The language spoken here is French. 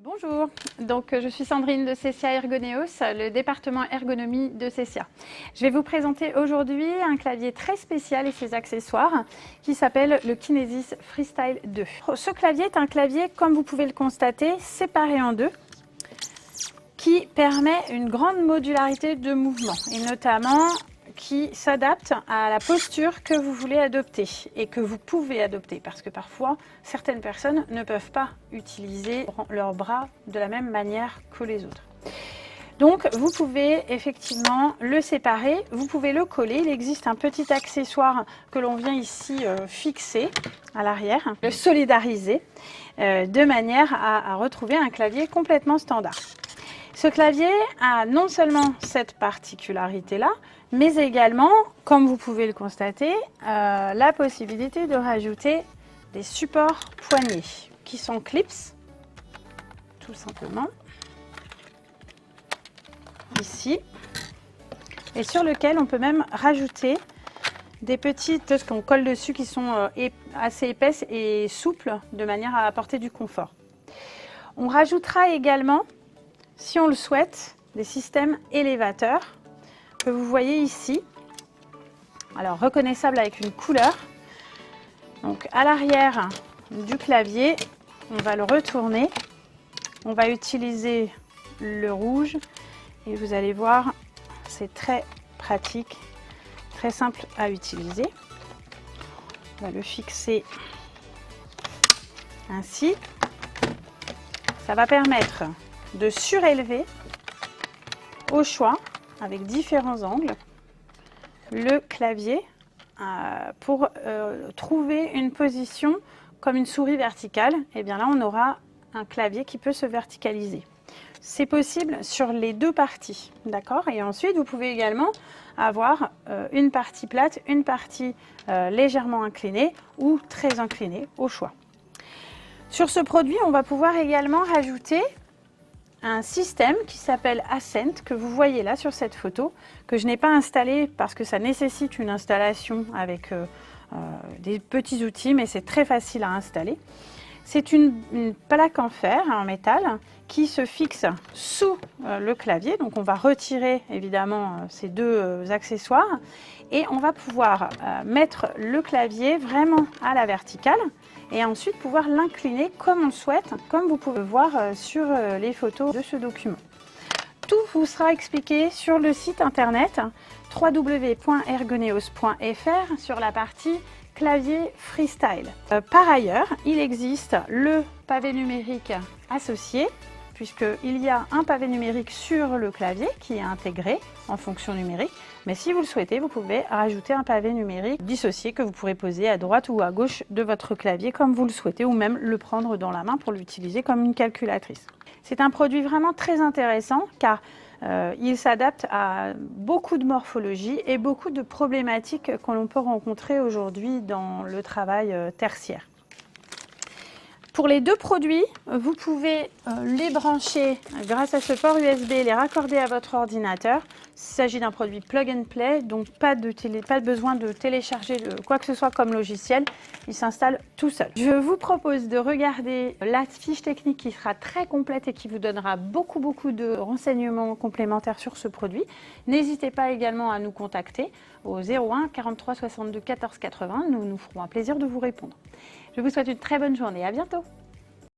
Bonjour, je suis Sandrine de Cessia Ergoneos, le département ergonomie de Cessia. Je vais vous présenter aujourd'hui un clavier très spécial et ses accessoires qui s'appelle le Kinesis Freestyle 2. Ce clavier est un clavier, comme vous pouvez le constater, séparé en deux, qui permet une grande modularité de mouvement et notamment qui s'adapte à la posture que vous voulez adopter et que vous pouvez adopter parce que parfois certaines personnes ne peuvent pas utiliser leurs bras de la même manière que les autres. Donc vous pouvez effectivement le séparer, vous pouvez le coller, il existe un petit accessoire que l'on vient ici fixer à l'arrière, le solidariser de manière à retrouver un clavier complètement standard. Ce clavier a non seulement cette particularité-là, mais également, comme vous pouvez le constater, la possibilité de rajouter des supports poignets qui sont clips, tout simplement, ici, et sur lequel on peut même rajouter des petites choses qu'on colle dessus qui sont assez épaisses et souples de manière à apporter du confort. On rajoutera également, si on le souhaite, des systèmes élévateurs que vous voyez ici, alors reconnaissable avec une couleur. Donc à l'arrière du clavier, on va le retourner, on va utiliser le rouge et vous allez voir, c'est très pratique, très simple à utiliser. On va le fixer ainsi. Ça va permettre de surélever au choix, avec différents angles, le clavier pour trouver une position comme une souris verticale. Et bien là, on aura un clavier qui peut se verticaliser. C'est possible sur les deux parties, d'accord? Et ensuite, vous pouvez également avoir une partie plate, une partie légèrement inclinée ou très inclinée, au choix. Sur ce produit, on va pouvoir également rajouter un système qui s'appelle Ascent, que vous voyez là sur cette photo, que je n'ai pas installé parce que ça nécessite une installation avec des petits outils, mais c'est très facile à installer. C'est une plaque en fer, en métal, qui se fixe sous le clavier. Donc on va retirer évidemment ces deux accessoires et on va pouvoir mettre le clavier vraiment à la verticale et ensuite pouvoir l'incliner comme on le souhaite, comme vous pouvez voir sur les photos de ce document. Tout vous sera expliqué sur le site internet www.ergoneos.fr sur la partie clavier freestyle. Par ailleurs, il existe le pavé numérique associé, puisqu'il y a un pavé numérique sur le clavier qui est intégré en fonction numérique. Mais si vous le souhaitez, vous pouvez rajouter un pavé numérique dissocié que vous pourrez poser à droite ou à gauche de votre clavier comme vous le souhaitez, ou même le prendre dans la main pour l'utiliser comme une calculatrice. C'est un produit vraiment très intéressant car il s'adapte à beaucoup de morphologie et beaucoup de problématiques que l'on peut rencontrer aujourd'hui dans le travail tertiaire. Pour les deux produits, vous pouvez les brancher grâce à ce port USB et les raccorder à votre ordinateur. Il s'agit d'un produit plug and play, donc pas de besoin de télécharger quoi que ce soit comme logiciel. Il s'installe tout seul. Je vous propose de regarder la fiche technique qui sera très complète et qui vous donnera beaucoup de renseignements complémentaires sur ce produit. N'hésitez pas également à nous contacter au 01 43 62 14 80. Nous nous ferons un plaisir de vous répondre. Je vous souhaite une très bonne journée. À bientôt.